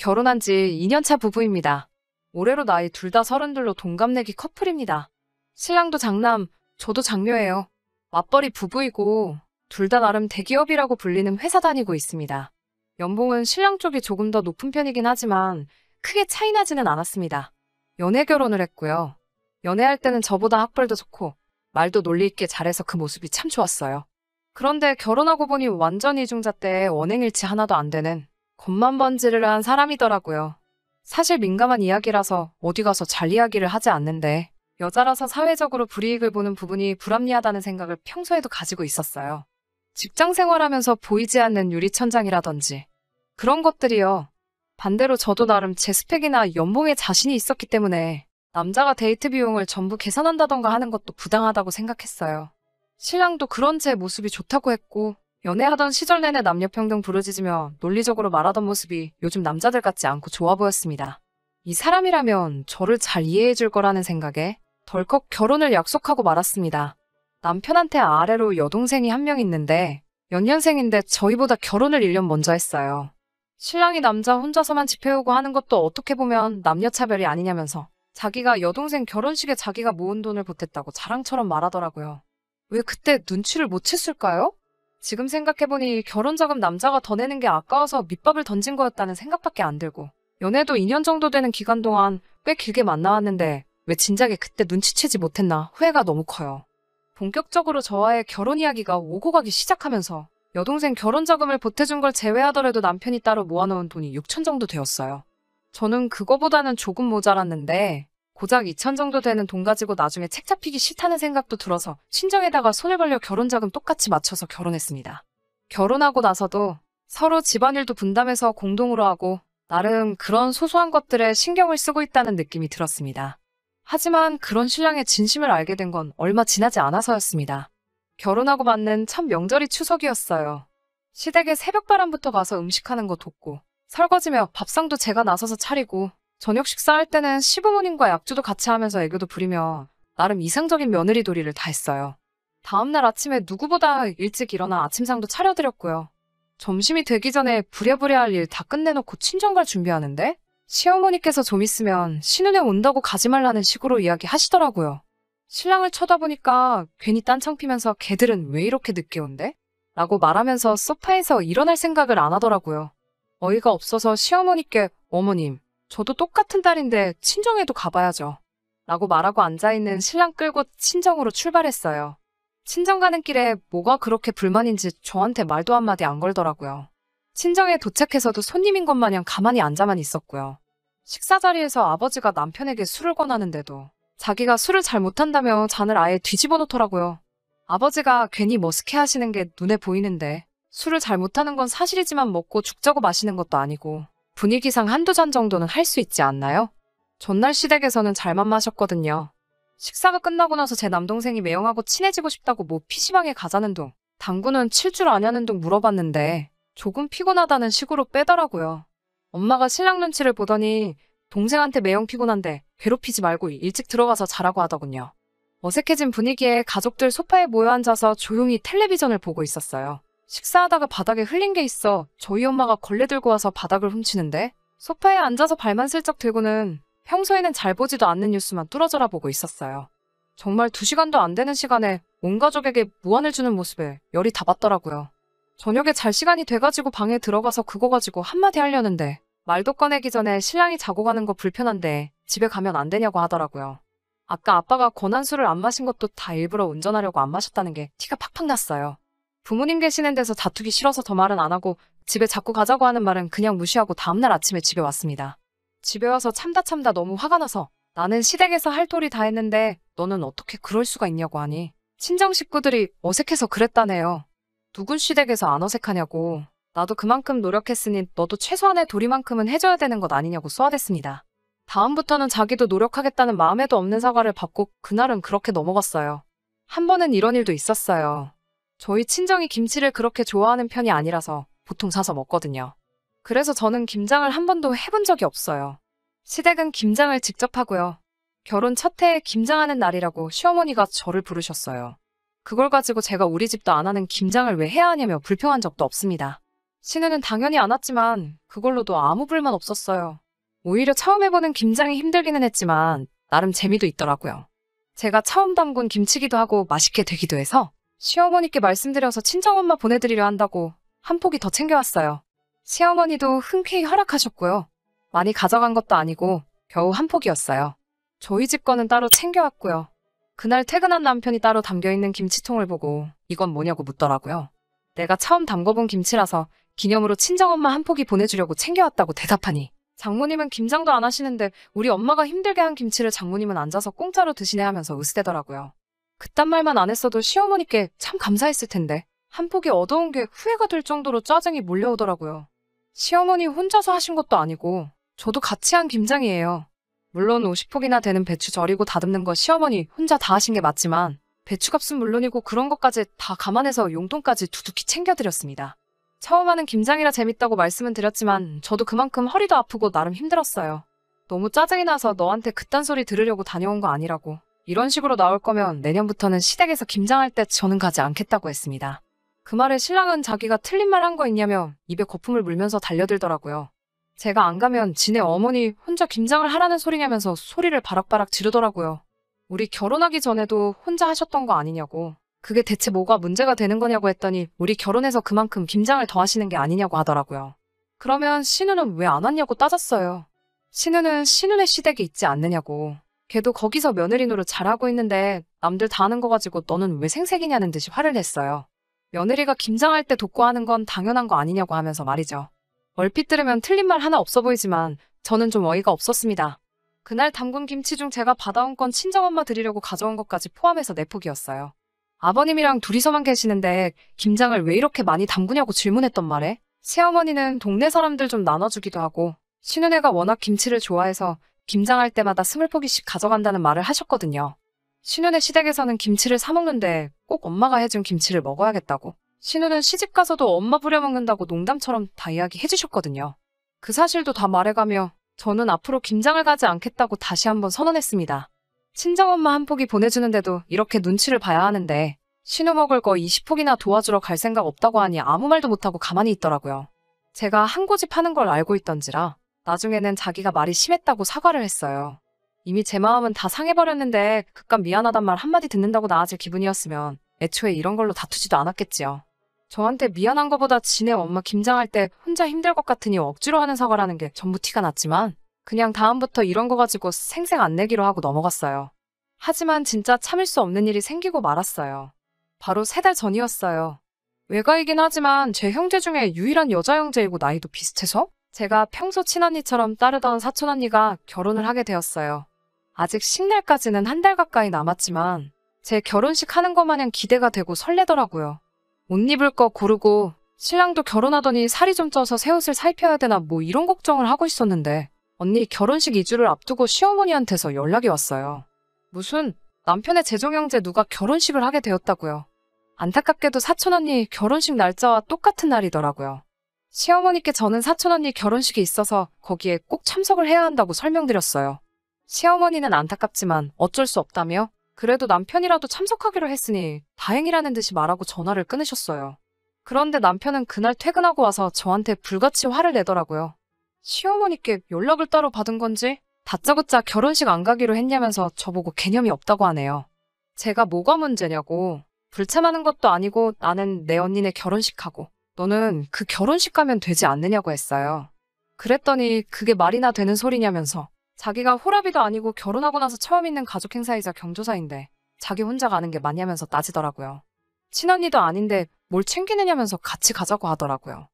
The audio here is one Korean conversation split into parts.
결혼한 지 2년차 부부입니다. 올해로 나이 둘 다 32로 동갑내기 커플입니다. 신랑도 장남, 저도 장녀예요. 맞벌이 부부이고 둘 다 나름 대기업이라고 불리는 회사 다니고 있습니다. 연봉은 신랑 쪽이 조금 더 높은 편이긴 하지만 크게 차이 나지는 않았습니다. 연애 결혼을 했고요. 연애할 때는 저보다 학벌도 좋고 말도 논리 있게 잘해서 그 모습이 참 좋았어요. 그런데 결혼하고 보니 완전 이중자 때 언행일치 하나도 안 되는 겉만 번지르르 한 사람이더라고요. 사실 민감한 이야기라서 어디 가서 잘 이야기를 하지 않는데 여자라서 사회적으로 불이익을 보는 부분이 불합리하다는 생각을 평소에도 가지고 있었어요. 직장 생활하면서 보이지 않는 유리천장이라든지 그런 것들이요. 반대로 저도 나름 제 스펙이나 연봉에 자신이 있었기 때문에 남자가 데이트 비용을 전부 계산한다던가 하는 것도 부당하다고 생각했어요. 신랑도 그런 제 모습이 좋다고 했고 연애하던 시절 내내 남녀평등 부르짖으며 논리적으로 말하던 모습이 요즘 남자들 같지 않고 좋아 보였습니다. 이 사람이라면 저를 잘 이해해 줄 거라는 생각에 덜컥 결혼을 약속하고 말았습니다. 남편한테 아래로 여동생이 한 명 있는데 연년생인데 저희보다 결혼을 1년 먼저 했어요. 신랑이 남자 혼자서만 집해오고 하는 것도 어떻게 보면 남녀차별이 아니냐면서 자기가 여동생 결혼식에 자기가 모은 돈을 보탰다고 자랑처럼 말하더라고요. 왜 그때 눈치를 못 챘을까요? 지금 생각해보니 결혼자금 남자가 더 내는 게 아까워서 밑밥을 던진 거였다는 생각밖에 안 들고 연애도 2년 정도 되는 기간 동안 꽤 길게 만나왔는데 왜 진작에 그때 눈치채지 못했나 후회가 너무 커요. 본격적으로 저와의 결혼 이야기가 오고 가기 시작하면서 여동생 결혼자금을 보태준 걸 제외하더라도 남편이 따로 모아놓은 돈이 6천 정도 되었어요. 저는 그거보다는 조금 모자랐는데 고작 2천 정도 되는 돈 가지고 나중에 책 잡히기 싫다는 생각도 들어서 친정에다가 손을 벌려 결혼자금 똑같이 맞춰서 결혼했습니다. 결혼하고 나서도 서로 집안일도 분담해서 공동으로 하고 나름 그런 소소한 것들에 신경을 쓰고 있다는 느낌이 들었습니다. 하지만 그런 신랑의 진심을 알게 된 건 얼마 지나지 않아서였습니다. 결혼하고 맞는 첫 명절이 추석이었어요. 시댁에 새벽바람부터 가서 음식하는 거 돕고 설거지며 밥상도 제가 나서서 차리고 저녁 식사할 때는 시부모님과 약주도 같이 하면서 애교도 부리며 나름 이상적인 며느리 도리를 다 했어요. 다음날 아침에 누구보다 일찍 일어나 아침상도 차려드렸고요. 점심이 되기 전에 부랴부랴 할 일 다 끝내놓고 친정 갈 준비하는데 시어머니께서 좀 있으면 신혼에 온다고 가지 말라는 식으로 이야기하시더라고요. 신랑을 쳐다보니까 괜히 딴청 피면서 걔들은 왜 이렇게 늦게 온대? 라고 말하면서 소파에서 일어날 생각을 안 하더라고요. 어이가 없어서 시어머니께 어머님, 저도 똑같은 딸인데 친정에도 가봐야죠. 라고 말하고 앉아있는 신랑 끌고 친정으로 출발했어요. 친정 가는 길에 뭐가 그렇게 불만인지 저한테 말도 한마디 안 걸더라고요. 친정에 도착해서도 손님인 것 마냥 가만히 앉아만 있었고요. 식사 자리에서 아버지가 남편에게 술을 권하는데도 자기가 술을 잘 못한다며 잔을 아예 뒤집어 놓더라고요. 아버지가 괜히 머쓱해 하시는 게 눈에 보이는데 술을 잘 못하는 건 사실이지만 먹고 죽자고 마시는 것도 아니고 분위기상 한두 잔 정도는 할 수 있지 않나요? 전날 시댁에서는 잘만 마셨거든요. 식사가 끝나고 나서 제 남동생이 매형하고 친해지고 싶다고 뭐 PC방에 가자는 둥, 당구는 칠 줄 아냐는 둥 물어봤는데 조금 피곤하다는 식으로 빼더라고요. 엄마가 신랑 눈치를 보더니 동생한테 매형 피곤한데 괴롭히지 말고 일찍 들어가서 자라고 하더군요. 어색해진 분위기에 가족들 소파에 모여 앉아서 조용히 텔레비전을 보고 있었어요. 식사하다가 바닥에 흘린 게 있어 저희 엄마가 걸레 들고 와서 바닥을 훔치는데 소파에 앉아서 발만 슬쩍 들고는 평소에는 잘 보지도 않는 뉴스만 뚫어져라 보고 있었어요. 정말 2시간도 안 되는 시간에 온 가족에게 무안을 주는 모습에 열이 다 받더라고요. 저녁에 잘 시간이 돼가지고 방에 들어가서 그거 가지고 한마디 하려는데 말도 꺼내기 전에 신랑이 자고 가는 거 불편한데 집에 가면 안 되냐고 하더라고요. 아까 아빠가 권한 술을 안 마신 것도 다 일부러 운전하려고 안 마셨다는 게 티가 팍팍 났어요. 부모님 계시는 데서 다투기 싫어서 더 말은 안 하고 집에 자꾸 가자고 하는 말은 그냥 무시하고 다음날 아침에 집에 왔습니다. 집에 와서 참다 너무 화가 나서 나는 시댁에서 할 도리 다 했는데 너는 어떻게 그럴 수가 있냐고 하니 친정 식구들이 어색해서 그랬다네요. 누군 시댁에서 안 어색하냐고. 나도 그만큼 노력했으니 너도 최소한의 도리만큼은 해줘야 되는 것 아니냐고 쏘아댔습니다. 다음부터는 자기도 노력하겠다는 마음에도 없는 사과를 받고 그날은 그렇게 넘어갔어요. 한 번은 이런 일도 있었어요. 저희 친정이 김치를 그렇게 좋아하는 편이 아니라서 보통 사서 먹거든요. 그래서 저는 김장을 한 번도 해본 적이 없어요. 시댁은 김장을 직접 하고요. 결혼 첫 해에 김장하는 날이라고 시어머니가 저를 부르셨어요. 그걸 가지고 제가 우리 집도 안 하는 김장을 왜 해야 하냐며 불평한 적도 없습니다. 신우는 당연히 안 왔지만 그걸로도 아무 불만 없었어요. 오히려 처음 해보는 김장이 힘들기는 했지만 나름 재미도 있더라고요. 제가 처음 담근 김치기도 하고 맛있게 되기도 해서 시어머니께 말씀드려서 친정엄마 보내드리려 한다고 한 포기 더 챙겨왔어요. 시어머니도 흔쾌히 허락하셨고요. 많이 가져간 것도 아니고 겨우 한 포기였어요. 저희 집 거는 따로 챙겨왔고요. 그날 퇴근한 남편이 따로 담겨있는 김치통을 보고 이건 뭐냐고 묻더라고요. 내가 처음 담궈본 김치라서 기념으로 친정엄마 한 포기 보내주려고 챙겨왔다고 대답하니 장모님은 김장도 안 하시는데 우리 엄마가 힘들게 한 김치를 장모님은 앉아서 공짜로 드시네 하면서 으스대더라고요. 그딴 말만 안 했어도 시어머니께 참 감사했을 텐데 한 포기 얻어온 게 후회가 될 정도로 짜증이 몰려오더라고요. 시어머니 혼자서 하신 것도 아니고 저도 같이 한 김장이에요. 물론 50포기나 되는 배추 절이고 다듬는 거 시어머니 혼자 다 하신 게 맞지만 배추값은 물론이고 그런 것까지 다 감안해서 용돈까지 두둑히 챙겨드렸습니다. 처음 하는 김장이라 재밌다고 말씀은 드렸지만 저도 그만큼 허리도 아프고 나름 힘들었어요. 너무 짜증이 나서 너한테 그딴 소리 들으려고 다녀온 거 아니라고. 이런 식으로 나올 거면 내년부터는 시댁에서 김장할 때 저는 가지 않겠다고 했습니다. 그 말에 신랑은 자기가 틀린 말 한 거 있냐며 입에 거품을 물면서 달려들더라고요. 제가 안 가면 지네 어머니 혼자 김장을 하라는 소리냐면서 소리를 바락바락 지르더라고요. 우리 결혼하기 전에도 혼자 하셨던 거 아니냐고. 그게 대체 뭐가 문제가 되는 거냐고 했더니 우리 결혼해서 그만큼 김장을 더 하시는 게 아니냐고 하더라고요. 그러면 신우는 왜 안 왔냐고 따졌어요. 신우는 신우네 시댁에 있지 않느냐고. 걔도 거기서 며느리 노릇 잘하고 있는데 남들 다 하는 거 가지고 너는 왜 생색이냐는 듯이 화를 냈어요. 며느리가 김장할 때 돕고 하는 건 당연한 거 아니냐고 하면서 말이죠. 얼핏 들으면 틀린 말 하나 없어 보이지만 저는 좀 어이가 없었습니다. 그날 담근 김치 중 제가 받아온 건 친정엄마 드리려고 가져온 것까지 포함해서 4포기였어요. 아버님이랑 둘이서만 계시는데 김장을 왜 이렇게 많이 담그냐고 질문했던 말에 새어머니는 동네 사람들 좀 나눠주기도 하고 신우네가 워낙 김치를 좋아해서 김장할 때마다 20포기씩 가져간다는 말을 하셨거든요. 신우네 시댁에서는 김치를 사 먹는데 꼭 엄마가 해준 김치를 먹어야겠다고. 신우는 시집가서도 엄마 부려먹는다고 농담처럼 다 이야기해 주셨거든요. 그 사실도 다 말해가며 저는 앞으로 김장을 가지 않겠다고 다시 한번 선언했습니다. 친정엄마 한 포기 보내주는데도 이렇게 눈치를 봐야 하는데 신우 먹을 거 20포기나 도와주러 갈 생각 없다고 하니 아무 말도 못하고 가만히 있더라고요. 제가 한 고집 하는 걸 알고 있던지라 나중에는 자기가 말이 심했다고 사과를 했어요. 이미 제 마음은 다 상해버렸는데 그깟 미안하단 말 한마디 듣는다고 나아질 기분이었으면 애초에 이런 걸로 다투지도 않았겠지요. 저한테 미안한 거보다 지네 엄마 김장할 때 혼자 힘들 것 같으니 억지로 하는 사과라는 게 전부 티가 났지만 그냥 다음부터 이런 거 가지고 생색 안 내기로 하고 넘어갔어요. 하지만 진짜 참을 수 없는 일이 생기고 말았어요. 바로 3달 전이었어요. 외가이긴 하지만 제 형제 중에 유일한 여자 형제이고 나이도 비슷해서 제가 평소 친언니처럼 따르던 사촌언니가 결혼을 하게 되었어요. 아직 식날까지는 1달 가까이 남았지만 제 결혼식 하는 것 마냥 기대가 되고 설레더라고요. 옷 입을 거 고르고 신랑도 결혼하더니 살이 좀 쪄서 새 옷을 살펴야 되나 뭐 이런 걱정을 하고 있었는데 언니 결혼식 2주를 앞두고 시어머니한테서 연락이 왔어요. 무슨 남편의 재종형제 누가 결혼식을 하게 되었다고요. 안타깝게도 사촌언니 결혼식 날짜와 똑같은 날이더라고요. 시어머니께 저는 사촌언니 결혼식이 있어서 거기에 꼭 참석을 해야 한다고 설명드렸어요. 시어머니는 안타깝지만 어쩔 수 없다며 그래도 남편이라도 참석하기로 했으니 다행이라는 듯이 말하고 전화를 끊으셨어요. 그런데 남편은 그날 퇴근하고 와서 저한테 불같이 화를 내더라고요. 시어머니께 연락을 따로 받은 건지 다짜고짜 결혼식 안 가기로 했냐면서 저보고 개념이 없다고 하네요. 제가 뭐가 문제냐고. 불참하는 것도 아니고 나는 내 언니네 결혼식하고 너는 그 결혼식 가면 되지 않느냐고 했어요. 그랬더니 그게 말이나 되는 소리냐면서 자기가 호랍이도 아니고 결혼하고 나서 처음 있는 가족 행사이자 경조사인데 자기 혼자 가는 게 맞냐면서 따지더라고요. 친언니도 아닌데 뭘 챙기느냐면서 같이 가자고 하더라고요.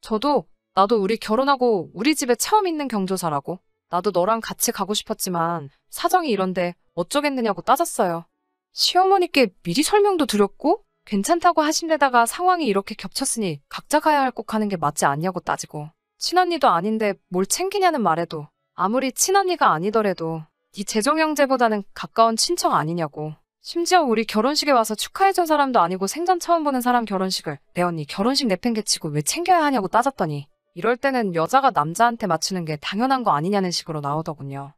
저도 나도 우리 결혼하고 우리 집에 처음 있는 경조사라고 나도 너랑 같이 가고 싶었지만 사정이 이런데 어쩌겠느냐고 따졌어요. 시어머니께 미리 설명도 드렸고 괜찮다고 하신 데다가 상황이 이렇게 겹쳤으니 각자 가야 할 꼭 하는 게 맞지 않냐고 따지고 친언니도 아닌데 뭘 챙기냐는 말에도 아무리 친언니가 아니더라도 네 재종형제보다는 가까운 친척 아니냐고. 심지어 우리 결혼식에 와서 축하해준 사람도 아니고 생전 처음 보는 사람 결혼식을 내 언니 결혼식 내팽개치고 왜 챙겨야 하냐고 따졌더니 이럴 때는 여자가 남자한테 맞추는 게 당연한 거 아니냐는 식으로 나오더군요.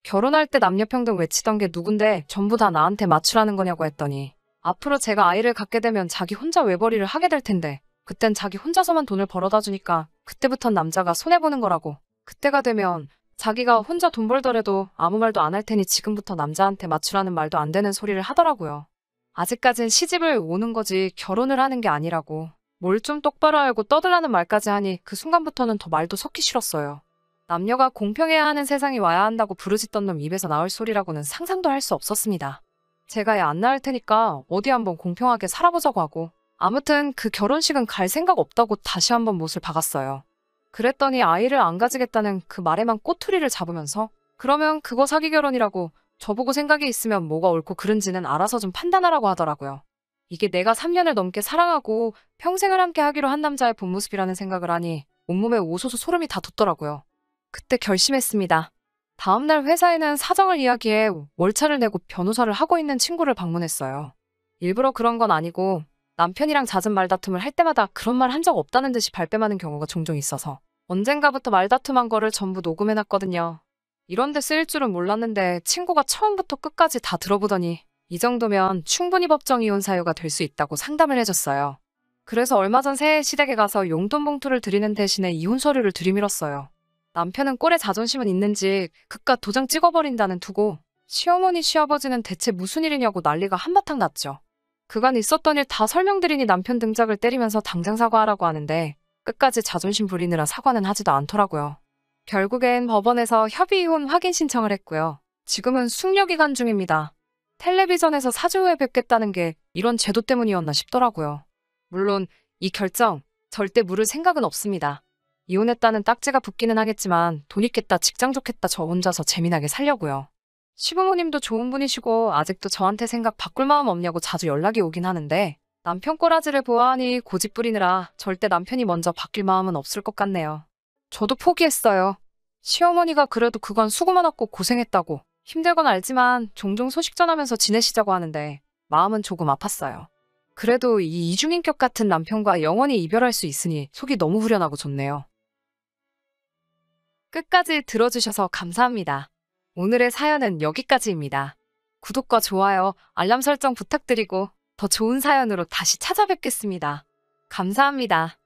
결혼할 때 남녀평등 외치던 게 누군데 전부 다 나한테 맞추라는 거냐고 했더니 앞으로 제가 아이를 갖게 되면 자기 혼자 외벌이를 하게 될 텐데 그땐 자기 혼자서만 돈을 벌어다 주니까 그때부턴 남자가 손해보는 거라고. 그때가 되면 자기가 혼자 돈 벌더라도 아무 말도 안 할 테니 지금부터 남자한테 맞추라는 말도 안 되는 소리를 하더라고요. 아직까진 시집을 오는 거지 결혼을 하는 게 아니라고. 뭘 좀 똑바로 알고 떠들라는 말까지 하니 그 순간부터는 더 말도 섞기 싫었어요. 남녀가 공평해야 하는 세상이 와야 한다고 부르짖던 놈 입에서 나올 소리라고는 상상도 할 수 없었습니다. 제가 애 안 낳을 테니까 어디 한번 공평하게 살아보자고 하고, 아무튼 그 결혼식은 갈 생각 없다고 다시 한번 못을 박았어요. 그랬더니 아이를 안 가지겠다는 그 말에만 꼬투리를 잡으면서 그러면 그거 사기 결혼이라고, 저보고 생각이 있으면 뭐가 옳고 그른지는 알아서 좀 판단하라고 하더라고요. 이게 내가 3년을 넘게 사랑하고 평생을 함께 하기로 한 남자의 본 모습이라는 생각을 하니 온몸에 오소소 소름이 다 돋더라고요. 그때 결심했습니다. 다음날 회사에는 사정을 이야기해 월차를 내고 변호사를 하고 있는 친구를 방문했어요. 일부러 그런 건 아니고 남편이랑 잦은 말다툼을 할 때마다 그런 말 한 적 없다는 듯이 발뺌하는 경우가 종종 있어서 언젠가부터 말다툼한 거를 전부 녹음해놨거든요. 이런 데 쓰일 줄은 몰랐는데 친구가 처음부터 끝까지 다 들어보더니 이 정도면 충분히 법정 이혼 사유가 될 수 있다고 상담을 해줬어요. 그래서 얼마 전 새해 시댁에 가서 용돈 봉투를 드리는 대신에 이혼 서류를 들이밀었어요. 남편은 꼴에 자존심은 있는지 그깟 도장 찍어버린다는 투고 시어머니 시아버지는 대체 무슨 일이냐고 난리가 한바탕 났죠. 그간 있었던 일 다 설명드리니 남편 등짝을 때리면서 당장 사과하라고 하는데 끝까지 자존심 부리느라 사과는 하지도 않더라고요. 결국엔 법원에서 협의 이혼 확인 신청을 했고요. 지금은 숙려기간 중입니다. 텔레비전에서 사주 후에 뵙겠다는 게 이런 제도 때문이었나 싶더라고요. 물론 이 결정 절대 물을 생각은 없습니다. 이혼했다는 딱지가 붙기는 하겠지만 돈 있겠다, 직장 좋겠다 저 혼자서 재미나게 살려고요. 시부모님도 좋은 분이시고 아직도 저한테 생각 바꿀 마음 없냐고 자주 연락이 오긴 하는데 남편 꼬라지를 보아하니 고집 부리느라 절대 남편이 먼저 바뀔 마음은 없을 것 같네요. 저도 포기했어요. 시어머니가 그래도 그간 수고 많았고 고생했다고 힘들건 알지만 종종 소식 전하면서 지내시자고 하는데 마음은 조금 아팠어요. 그래도 이 이중인격 같은 남편과 영원히 이별할 수 있으니 속이 너무 후련하고 좋네요. 끝까지 들어주셔서 감사합니다. 오늘의 사연은 여기까지입니다. 구독과 좋아요, 알람 설정 부탁드리고 더 좋은 사연으로 다시 찾아뵙겠습니다. 감사합니다.